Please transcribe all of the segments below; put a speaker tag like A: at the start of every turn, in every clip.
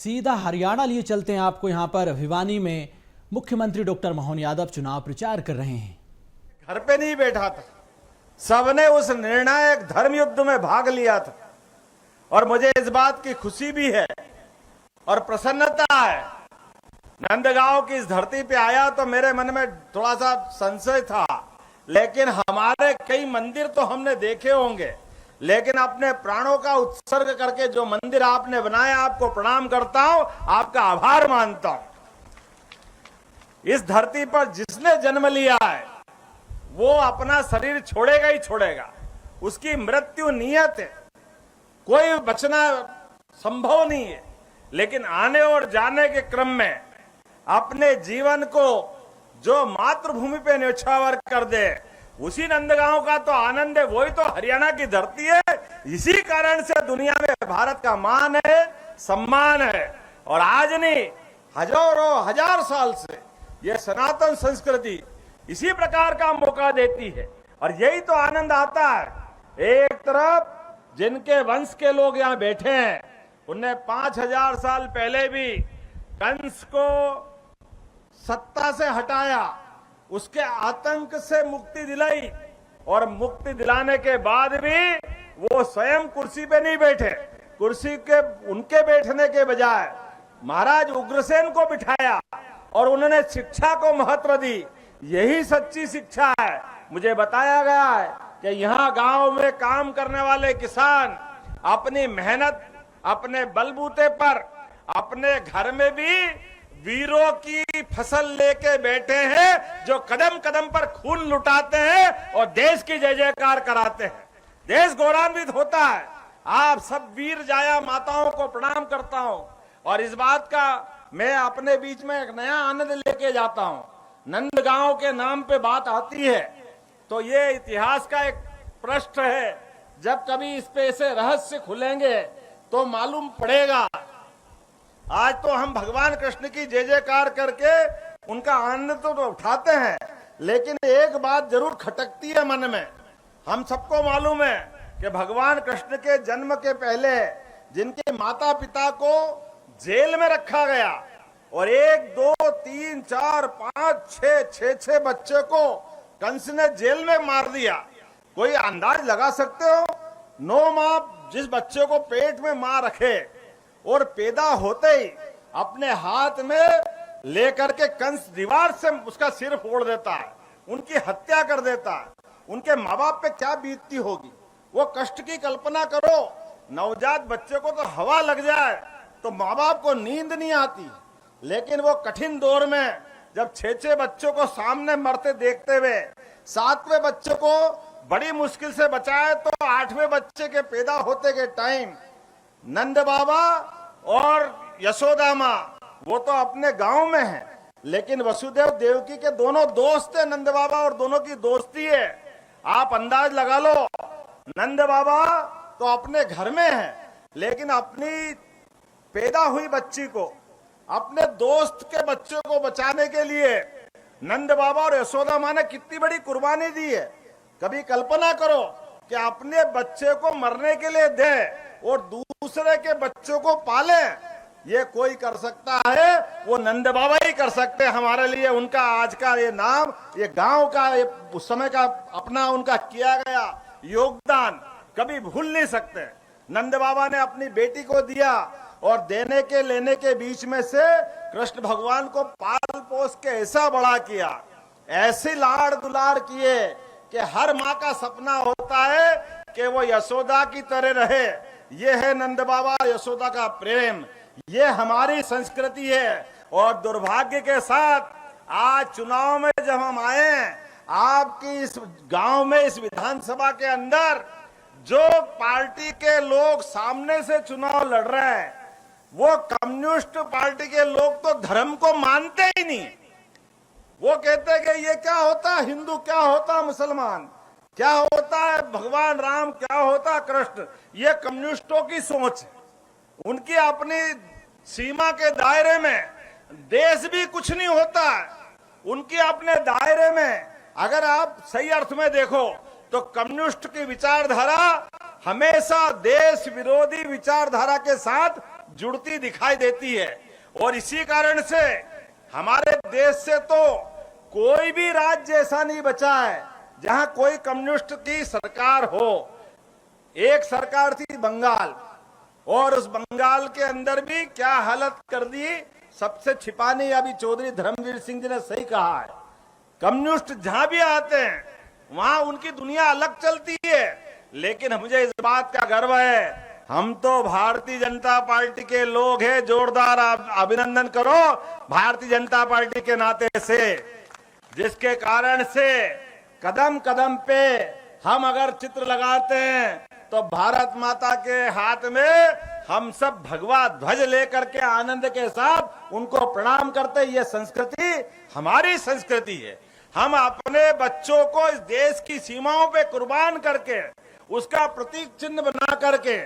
A: सीधा हरियाणा लिए चलते हैं आपको। यहां पर भिवानी में मुख्यमंत्री डॉक्टर मोहन यादव चुनाव प्रचार कर रहे हैं।
B: घर पे नहीं बैठा था, सबने उस निर्णायक धर्म युद्ध में भाग लिया था और मुझे इस बात की खुशी भी है और प्रसन्नता है। नंदगांव की इस धरती पे आया तो मेरे मन में थोड़ा सा संशय था, लेकिन हमारे कई मंदिर तो हमने देखे होंगे, लेकिन अपने प्राणों का उत्सर्ग करके जो मंदिर आपने बनाया, आपको प्रणाम करता हूं, आपका आभार मानता हूं। इस धरती पर जिसने जन्म लिया है वो अपना शरीर छोड़ेगा ही छोड़ेगा, उसकी मृत्यु नियत है, कोई बचना संभव नहीं है। लेकिन आने और जाने के क्रम में अपने जीवन को जो मातृभूमि पे न्यौछावर कर दे, उसी नंदगांव का तो आनंद है, वही तो हरियाणा की धरती है। इसी कारण से दुनिया में भारत का मान है, सम्मान है। और आज नहीं, हजारों हजार साल से ये सनातन संस्कृति इसी प्रकार का मौका देती है और यही तो आनंद आता है। एक तरफ जिनके वंश के लोग यहाँ बैठे हैं, उनने 5000 साल पहले भी कंस को सत्ता से हटाया, उसके आतंक से मुक्ति दिलाई और मुक्ति दिलाने के बाद भी वो स्वयं कुर्सी पे नहीं बैठे। कुर्सी के उनके बैठने के बजाय महाराज उग्रसेन को बिठाया और उन्होंने शिक्षा को महत्व दी। यही सच्ची शिक्षा है। मुझे बताया गया है कि यहाँ गांव में काम करने वाले किसान अपनी मेहनत, अपने बलबूते पर अपने घर में भी वीरों की फसल लेके बैठे हैं, जो कदम कदम पर खून लुटाते हैं और देश की जय जयकार कराते हैं। देश गौरवान्वित होता है। आप सब वीर जाया माताओं को प्रणाम करता हूं और इस बात का मैं अपने बीच में एक नया आनंद लेके जाता हूं। नंदगांव के नाम पे बात आती है तो ये इतिहास का एक पृष्ठ है। जब कभी इस पे ऐसे रहस्य खुलेंगे तो मालूम पड़ेगा। आज तो हम भगवान कृष्ण की जय जयकार करके उनका आनंद तो उठाते हैं, लेकिन एक बात जरूर खटकती है मन में। हम सबको मालूम है कि भगवान कृष्ण के जन्म के पहले जिनके माता पिता को जेल में रखा गया और 1 2 3 4 5 6 बच्चे को कंस ने जेल में मार दिया। कोई अंदाज लगा सकते हो? 9 माह जिस बच्चे को पेट में मां रखे और पैदा होते ही अपने हाथ में लेकर के कंस दीवार से उसका सिर फोड़ देता है, उनकी हत्या कर देता है। उनके माँ बाप पे क्या बीतती होगी, वो कष्ट की कल्पना करो। नवजात बच्चे को तो हवा लग जाए तो माँ बाप को नींद नहीं आती, लेकिन वो कठिन दौर में जब 6 बच्चों को सामने मरते देखते हुए 7वें बच्चे को बड़ी मुश्किल से बचाए, तो 8वें बच्चे के पैदा होते के टाइम नंद बाबा और यशोदा माँ वो तो अपने गांव में हैं, लेकिन वसुदेव देवकी के दोनों दोस्त है नंद बाबा और दोनों की दोस्ती है। आप अंदाज लगा लो, नंद बाबा तो अपने घर में हैं, लेकिन अपनी पैदा हुई बच्ची को, अपने दोस्त के बच्चे को बचाने के लिए नंद बाबा और यशोदा माँ ने कितनी बड़ी कुर्बानी दी है। कभी कल्पना करो कि अपने बच्चे को मरने के लिए दे और दूसरे के बच्चों को पाले। ये कोई कर सकता है, वो नंद बाबा ही कर सकते हैं हमारे लिए। उनका आज का ये नाम, ये गांव का, ये उस समय का अपना उनका किया गया योगदान कभी भूल नहीं सकते। नंद बाबा ने अपनी बेटी को दिया और देने के लेने के बीच में से कृष्ण भगवान को पाल पोस के ऐसा बड़ा किया, ऐसे लाड़ दुलार किए कि हर माँ का सपना होता है कि वो यशोदा की तरह रहे। ये है नंद बाबा यशोदा का प्रेम, ये हमारी संस्कृति है। और दुर्भाग्य के साथ आज चुनाव में जब हम आए, आपकी इस गांव में, इस विधानसभा के अंदर जो पार्टी के लोग सामने से चुनाव लड़ रहे हैं, वो कम्युनिस्ट पार्टी के लोग तो धर्म को मानते ही नहीं। वो कहते हैं कि ये क्या होता है हिंदू, क्या होता मुसलमान, क्या होता है भगवान राम, क्या होता कृष्ण। ये कम्युनिस्टों की सोच है। उनकी अपनी सीमा के दायरे में देश भी कुछ नहीं होता है। उनके अपने दायरे में अगर आप सही अर्थ में देखो तो कम्युनिस्ट की विचारधारा हमेशा देश विरोधी विचारधारा के साथ जुड़ती दिखाई देती है। और इसी कारण से हमारे देश से तो कोई भी राज्य ऐसा नहीं बचा है जहां कोई कम्युनिस्ट की सरकार हो। एक सरकार थी बंगाल, और उस बंगाल के अंदर भी क्या हालत कर दी, सबसे छिपाने अभी चौधरी धर्मवीर सिंह जी ने सही कहा है, कम्युनिस्ट जहां भी आते हैं वहां उनकी दुनिया अलग चलती है। लेकिन मुझे इस बात का गर्व है, हम तो भारतीय जनता पार्टी के लोग हैं। जोरदार अभिनंदन करो भारतीय जनता पार्टी के नाते से, जिसके कारण से कदम कदम पे हम अगर चित्र लगाते हैं तो भारत माता के हाथ में हम सब भगवा ध्वज लेकर के आनंद के साथ उनको प्रणाम करते। ये संस्कृति हमारी संस्कृति है। हम अपने बच्चों को इस देश की सीमाओं पे कुर्बान करके उसका प्रतीक चिन्ह बना करके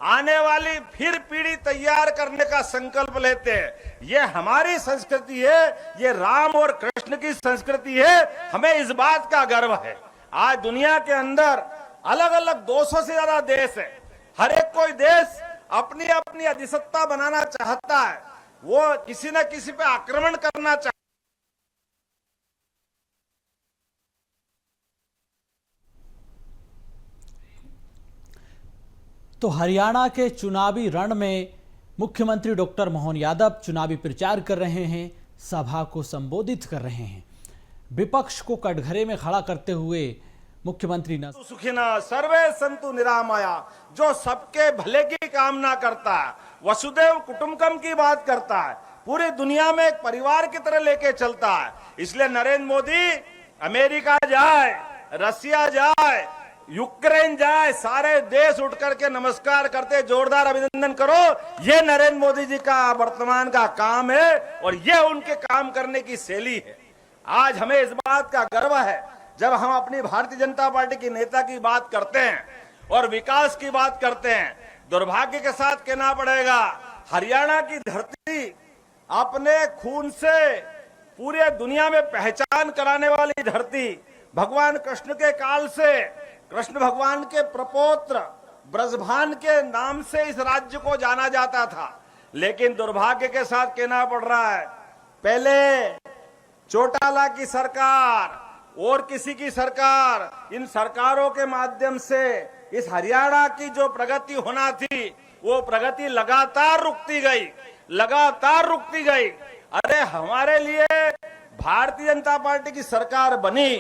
B: आने वाली फिर पीढ़ी तैयार करने का संकल्प लेते हैं। ये हमारी संस्कृति है, ये राम और कृष्ण की संस्कृति है। हमें इस बात का गर्व है। आज दुनिया के अंदर अलग अलग 200 से ज्यादा देश है। हर एक कोई देश अपनी अपनी अधिसत्ता बनाना चाहता है, वो किसी न किसी पे आक्रमण करना चाहता है।
A: तो हरियाणा के चुनावी रण में मुख्यमंत्री डॉक्टर मोहन यादव चुनावी प्रचार कर रहे हैं, सभा को संबोधित कर रहे हैं। विपक्ष को कटघरे में खड़ा करते हुए मुख्यमंत्री ने
B: सुखिना सर्वे संतु निरामया, जो सबके भले की कामना करता है, वसुदेव कुटुंबकम की बात करता है, पूरी दुनिया में एक परिवार की तरह लेके चलता है। इसलिए नरेंद्र मोदी अमेरिका जाए, रसिया जाए, यूक्रेन जाए, सारे देश उठ करके नमस्कार करते। जोरदार अभिनंदन करो। ये नरेंद्र मोदी जी का वर्तमान का काम है और ये उनके काम करने की शैली है। आज हमें इस बात का गर्व है जब हम अपनी भारतीय जनता पार्टी की नेता की बात करते हैं और विकास की बात करते हैं। दुर्भाग्य के साथ कहना पड़ेगा, हरियाणा की धरती अपने खून से पूरे दुनिया में पहचान कराने वाली धरती, भगवान कृष्ण के काल से कृष्ण भगवान के प्रपौत्र ब्रजभान के नाम से इस राज्य को जाना जाता था। लेकिन दुर्भाग्य के साथ कहना पड़ रहा है, पहले चौटाला की सरकार और किसी की सरकार, इन सरकारों के माध्यम से इस हरियाणा की जो प्रगति होना थी वो प्रगति लगातार रुकती गई, लगातार रुकती गई। अरे हमारे लिए भारतीय जनता पार्टी की सरकार बनी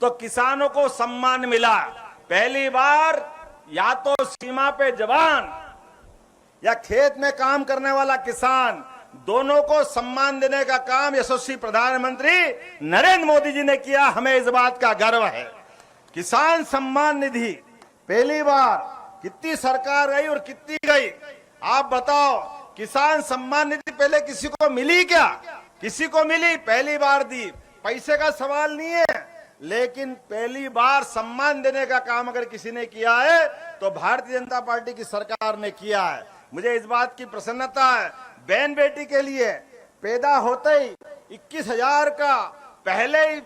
B: तो किसानों को सम्मान मिला। पहली बार या तो सीमा पे जवान या खेत में काम करने वाला किसान, दोनों को सम्मान देने का काम यशस्वी प्रधानमंत्री नरेंद्र मोदी जी ने किया। हमें इस बात का गर्व है। किसान सम्मान निधि पहली बार, कितनी सरकार गई और कितनी गई आप बताओ। किसान सम्मान निधि पहले किसी को मिली क्या? किसी को मिली? पहली बार दी। पैसे का सवाल नहीं है, लेकिन पहली बार सम्मान देने का काम अगर किसी ने किया है तो भारतीय जनता पार्टी की सरकार ने किया है। मुझे इस बात की प्रसन्नता है। बहन बेटी के लिए पैदा होते ही 21,000 का पहले ही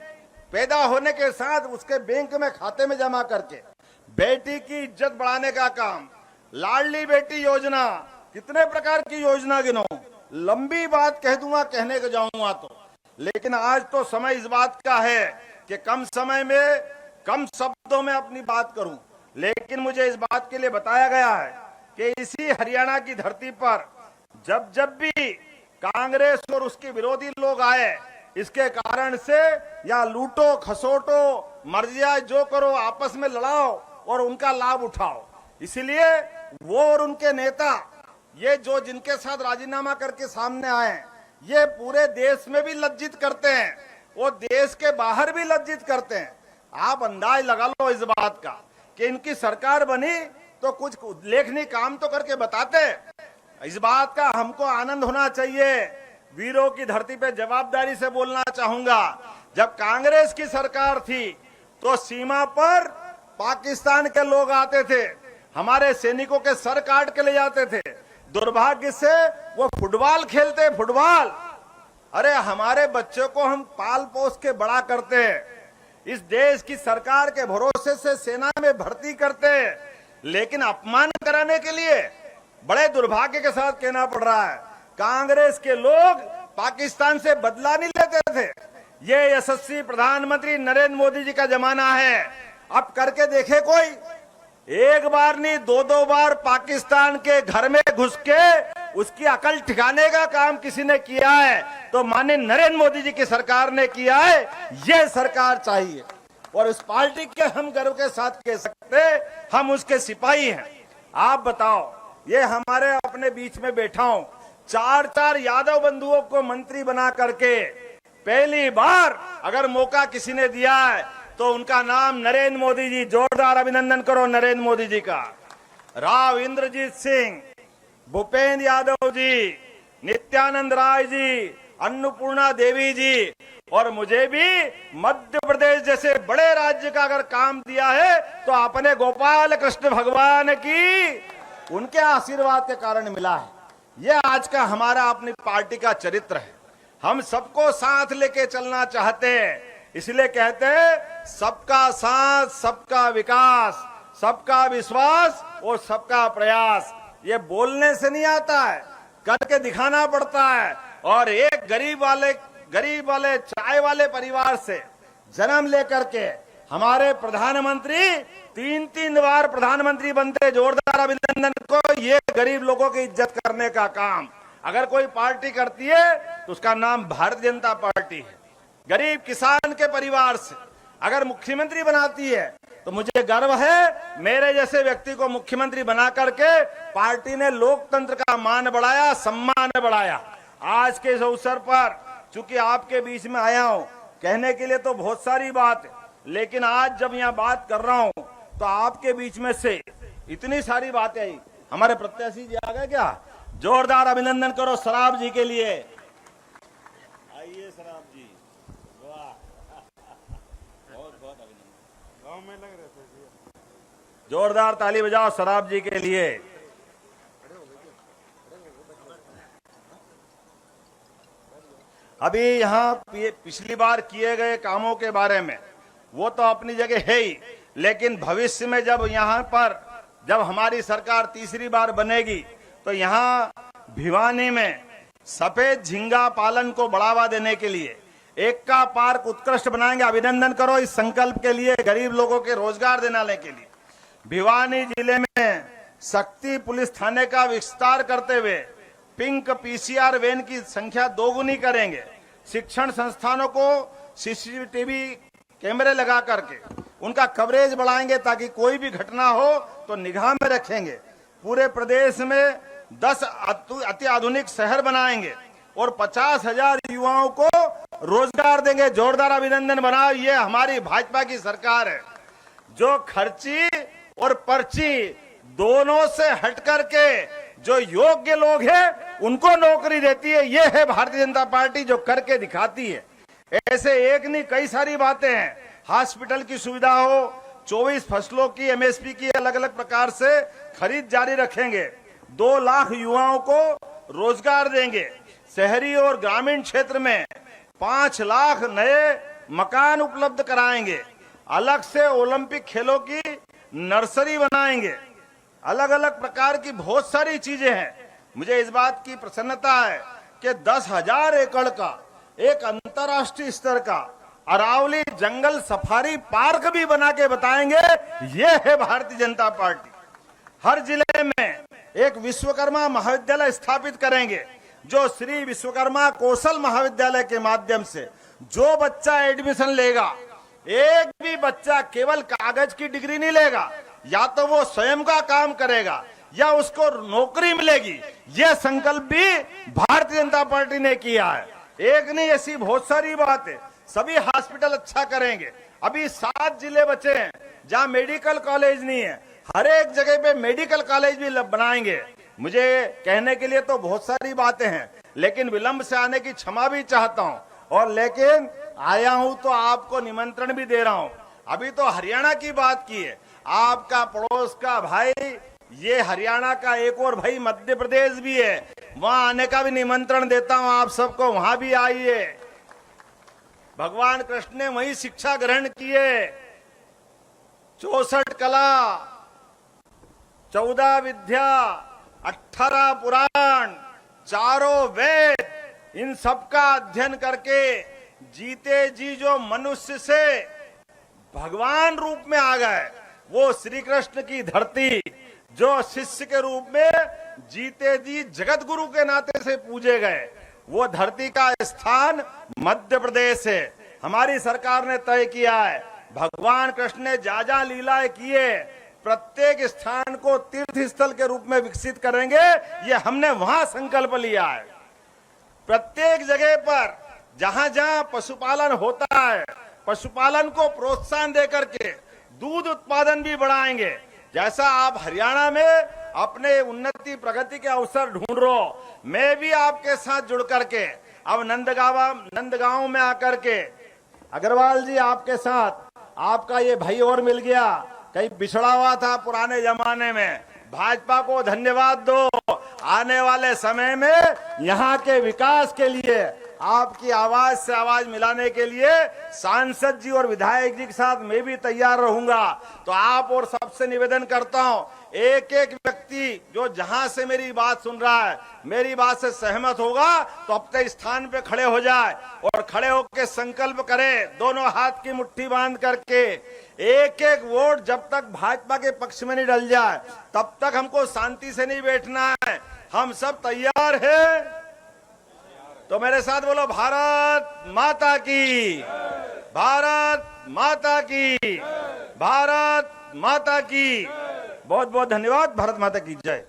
B: पैदा होने के साथ उसके बैंक में खाते में जमा करके बेटी की इज्जत बढ़ाने का काम, लाडली बेटी योजना, कितने प्रकार की योजना गिनो, लंबी बात कह दूंगा कहने को जाऊंगा तो। लेकिन आज तो समय इस बात का है कि कम समय में कम शब्दों में अपनी बात करूं। लेकिन मुझे इस बात के लिए बताया गया है कि इसी हरियाणा की धरती पर जब जब भी कांग्रेस और उसके विरोधी लोग आए, इसके कारण से या लूटो खसोटो मर्जी आए जो करो, आपस में लड़ाओ और उनका लाभ उठाओ। इसलिए वो और उनके नेता ये जो जिनके साथ राजीनामा करके सामने आए, ये पूरे देश में भी लज्जित करते हैं, वो देश के बाहर भी लज्जित करते हैं। आप अंदाज लगा लो इस बात का कि इनकी सरकार बनी तो कुछ उल्लेखनीय काम तो करके बताते। इस बात का हमको आनंद होना चाहिए। वीरों की धरती पे जवाबदारी से बोलना चाहूंगा, जब कांग्रेस की सरकार थी तो सीमा पर पाकिस्तान के लोग आते थे, हमारे सैनिकों के सर काट के ले जाते थे। दुर्भाग्य से वो फुटबॉल खेलते, फुटबॉल। अरे हमारे बच्चों को हम पाल पोस के बड़ा करते हैं, इस देश की सरकार के भरोसे से सेना में भर्ती करते हैं, लेकिन अपमान कराने के लिए बड़े दुर्भाग्य के साथ कहना पड़ रहा है, कांग्रेस के लोग पाकिस्तान से बदला नहीं लेते थे। ये यशस्वी प्रधानमंत्री नरेंद्र मोदी जी का जमाना है। अब करके देखे कोई, एक बार नहीं दो दो बार पाकिस्तान के घर में घुस के उसकी अकल ठिकाने का काम किसी ने किया है तो माननीय नरेंद्र मोदी जी की सरकार ने किया है। ये सरकार चाहिए और इस पार्टी के हम गर्व के साथ कह सकते हम उसके सिपाही हैं। आप बताओ, ये हमारे अपने बीच में बैठा हूं, 4 यादव बंधुओं को मंत्री बना करके पहली बार अगर मौका किसी ने दिया है तो उनका नाम नरेंद्र मोदी जी। जोरदार अभिनंदन करो नरेंद्र मोदी जी का। राव इंद्रजीत सिंह, भूपेंद्र यादव जी, नित्यानंद राय जी, अन्नपूर्णा देवी जी, और मुझे भी मध्य प्रदेश जैसे बड़े राज्य का अगर काम दिया है तो अपने गोपाल कृष्ण भगवान की उनके आशीर्वाद के कारण मिला है। यह आज का हमारा अपनी पार्टी का चरित्र है। हम सबको साथ लेके चलना चाहते हैं, इसलिए कहते हैं सबका साथ, सबका विकास, सबका विश्वास और सबका प्रयास। ये बोलने से नहीं आता है, करके दिखाना पड़ता है। और एक गरीब वाले चाय वाले परिवार से जन्म लेकर के हमारे प्रधानमंत्री 3 बार प्रधानमंत्री बनते। जोरदार अभिनंदन को। ये गरीब लोगों की इज्जत करने का काम अगर कोई पार्टी करती है तो उसका नाम भारतीय जनता पार्टी है। गरीब किसान के परिवार से अगर मुख्यमंत्री बनाती है तो मुझे गर्व है, मेरे जैसे व्यक्ति को मुख्यमंत्री बना करके पार्टी ने लोकतंत्र का मान बढ़ाया, सम्मान बढ़ाया। आज के इस अवसर पर चूंकि आपके बीच में आया हूं, कहने के लिए तो बहुत सारी बात है, लेकिन आज जब यहाँ बात कर रहा हूं तो आपके बीच में से इतनी सारी बातें आई। हमारे प्रत्याशी जी आ गए क्या? जोरदार अभिनंदन करो सराब जी के लिए। आइए सराब जी, बहुत बहुत अभिनंदन। गांव में लग रहे थे, जोरदार ताली बजाओ सराब जी के लिए। अभी यहाँ पिछली बार किए गए कामों के बारे में वो तो अपनी जगह है ही, लेकिन भविष्य में जब यहाँ पर जब हमारी सरकार तीसरी बार बनेगी तो यहाँ भिवानी में सफेद झींगा पालन को बढ़ावा देने के लिए एक का पार्क उत्कृष्ट बनाएंगे। अभिनंदन करो इस संकल्प के लिए, गरीब लोगों के रोजगार देने के लिए। भिवानी जिले में शक्ति पुलिस थाने का विस्तार करते हुए पिंक पीसीआर वैन की संख्या 2 गुनी करेंगे। शिक्षण संस्थानों को सीसीटीवी कैमरे लगा करके उनका कवरेज बढ़ाएंगे ताकि कोई भी घटना हो तो निगाह में रखेंगे। पूरे प्रदेश में 10 अति आधुनिक शहर बनाएंगे और 50,000 युवाओं को रोजगार देंगे। जोरदार अभिनंदन बनाओ। ये हमारी भाजपा की सरकार है जो खर्ची और पर्ची दोनों से हट करके जो योग्य लोग हैं उनको नौकरी देती है। ये है भारतीय जनता पार्टी जो करके दिखाती है। ऐसे एक नहीं कई सारी बातें हैं। हॉस्पिटल की सुविधा हो, 24 फसलों की एमएसपी की अलग अलग प्रकार से खरीद जारी रखेंगे। 2 लाख युवाओं को रोजगार देंगे। शहरी और ग्रामीण क्षेत्र में 5 लाख नए मकान उपलब्ध कराएंगे। अलग से ओलंपिक खेलों की नर्सरी बनाएंगे। अलग अलग प्रकार की बहुत सारी चीजें हैं। मुझे इस बात की प्रसन्नता है कि 10,000 एकड़ का एक अंतर्राष्ट्रीय स्तर का अरावली जंगल सफारी पार्क भी बना के बताएंगे। ये है भारतीय जनता पार्टी। हर जिले में एक विश्वकर्मा महाविद्यालय स्थापित करेंगे जो श्री विश्वकर्मा कौशल महाविद्यालय के माध्यम से जो बच्चा एडमिशन लेगा, एक भी बच्चा केवल कागज की डिग्री नहीं लेगा, या तो वो स्वयं का काम करेगा या उसको नौकरी मिलेगी। यह संकल्प भी भारतीय जनता पार्टी ने किया है। एक नहीं ऐसी बहुत सारी बात है। सभी हॉस्पिटल अच्छा करेंगे। अभी 7 जिले बचे हैं जहां मेडिकल कॉलेज नहीं है, हर एक जगह पे मेडिकल कॉलेज भी बनाएंगे। मुझे कहने के लिए तो बहुत सारी बातें हैं, लेकिन विलंब से आने की क्षमा भी चाहता हूं। और लेकिन आया हूं तो आपको निमंत्रण भी दे रहा हूं। अभी तो हरियाणा की बात की है, आपका पड़ोस का भाई, ये हरियाणा का एक और भाई मध्य प्रदेश भी है, वहां आने का भी निमंत्रण देता हूं आप सबको। वहां भी आइए। भगवान कृष्ण ने वही शिक्षा ग्रहण की है। 64 कला, 14 विद्या, 18 पुराण, चारों वेद, इन सबका अध्ययन करके जीते जी जो मनुष्य से भगवान रूप में आ गए, वो श्री कृष्ण की धरती जो शिष्य के रूप में जीते जी जगत गुरु के नाते से पूजे गए, वो धरती का स्थान मध्य प्रदेश है। हमारी सरकार ने तय किया है, भगवान कृष्ण ने जा जा लीलाएं किए, प्रत्येक स्थान को तीर्थ स्थल के रूप में विकसित करेंगे। ये हमने वहां संकल्प लिया है। प्रत्येक जगह पर जहां जहां पशुपालन होता है, पशुपालन को प्रोत्साहन देकर के दूध उत्पादन भी बढ़ाएंगे। जैसा आप हरियाणा में अपने उन्नति प्रगति के अवसर ढूंढ रहे हो, मैं भी आपके साथ जुड़ करके अब नंदगांव में आकर के, अग्रवाल जी आपके साथ, आपका ये भाई और मिल गया, कहीं बिछड़ा हुआ था पुराने जमाने में। भाजपा को धन्यवाद दो, आने वाले समय में यहाँ के विकास के लिए, आपकी आवाज से आवाज मिलाने के लिए सांसद जी और विधायक जी के साथ मैं भी तैयार रहूंगा। तो आप और सबसे निवेदन करता हूं, एक एक व्यक्ति जो जहां से मेरी बात सुन रहा है, मेरी बात से सहमत होगा तो अपने स्थान पे खड़े हो जाए और खड़े होकर संकल्प करे, दोनों हाथ की मुट्ठी बांध करके। एक एक वोट जब तक भाजपा के पक्ष में नहीं डल जाए तब तक हमको शांति से नहीं बैठना है। हम सब तैयार हैं, तो मेरे साथ बोलो, भारत माता की, भारत माता की, भारत माता की। बहुत बहुत धन्यवाद। भारत माता की जय।